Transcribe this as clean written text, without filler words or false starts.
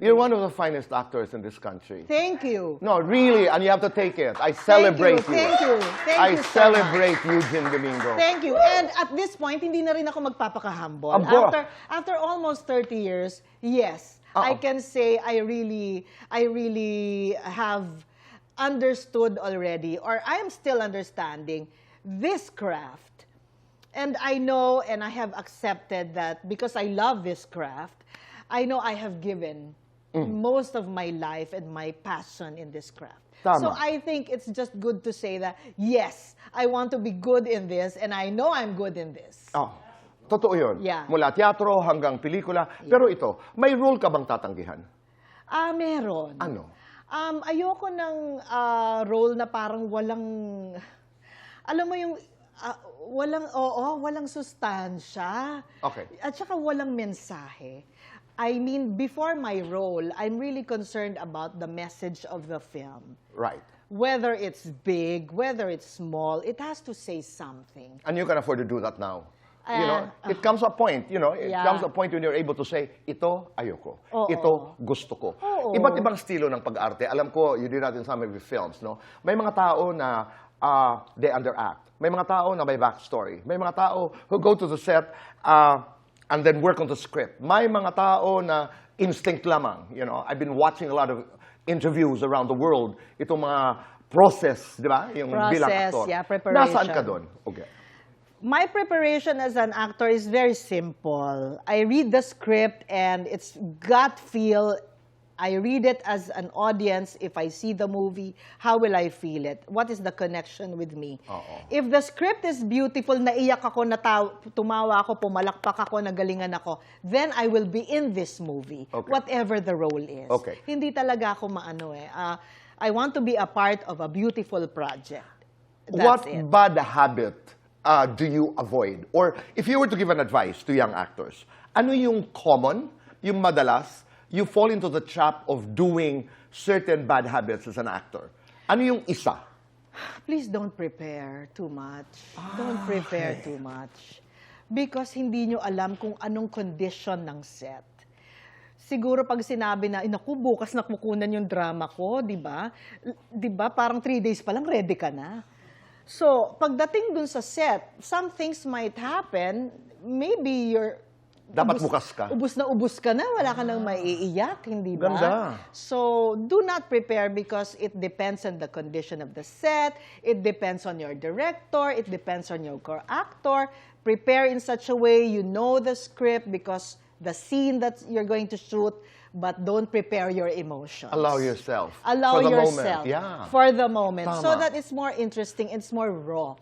You're one of the finest actors in this country. Thank you. No, really, and you have to take it. I celebrate you. Thank you. I Thank you so celebrate Eugene Domingo. Thank you. And at this point, hindi na rin ako magpapaka-humble. Abo. After almost 30 years, yes, I can say I really have understood already, or I am still understanding this craft. And I know and I have accepted that because I love this craft, I know I have given most of my life and my passion in this craft. Tama. So I think it's just good to say that, yes, I want to be good in this and I know I'm good in this. Oh, totoo yun. Yeah. Mula teatro hanggang pelikula. Pero ito, may role ka bang tatanggihan? Meron. Ano? Ayoko ng role na parang walang, alam mo yung, walang sustansya. Okay. At saka walang mensahe. I mean, before my role, I'm really concerned about the message of the film. Right. Whether it's big, whether it's small, it has to say something. And you can afford to do that now. It comes to a point, it comes to a point when you're able to say, ito, ayoko. Ito, gusto ko. Iba't ibang estilo ng pag-arte. Alam ko, you did that in some of your films, no? May mga tao na they underact. May mga tao na may backstory. May mga tao who go to the set and then work on the script. May mga tao na instinct lamang. I've been watching a lot of interviews around the world. Itong mga process, di ba? Yung bilang actor. Yeah, preparation. Nasaan ka doon? Okay. My preparation as an actor is very simple. I read the script and it's gut feel. I read it as an audience. If I see the movie, how will I feel it? What is the connection with me? If the script is beautiful, naiyak ako, tumawa ako, pumalakpak ako, nagalingan ako, then I will be in this movie, whatever the role is. Hindi talaga ako maano eh. I want to be a part of a beautiful project. That's it. Bad habit do you avoid? Or if you were to give an advice to young actors, ano yung common, yung madalas, you fall into the trap of doing certain bad habits as an actor? Ano yung isa? Please don't prepare too much. Don't prepare too much. Because hindi nyo alam kung anong condition ng set. Siguro pag sinabi na, naku, bukas nakukunan yung drama ko, di ba? Di ba? Parang 3 days pa lang, ready ka na. So, pagdating dun sa set, some things might happen. Maybe you're... Dapat bukas ka. Ubus na ubus ka na, wala ka nang maiiyak, hindi ba? Ganda. So, do not prepare because it depends on the condition of the set, it depends on your director, it depends on your actor. Prepare in such a way you know the script because the scene that you're going to shoot, but don't prepare your emotions. Allow yourself. Allow for the yourself moment. Yeah. for the moment. Tama. So that it's more interesting, it's more raw.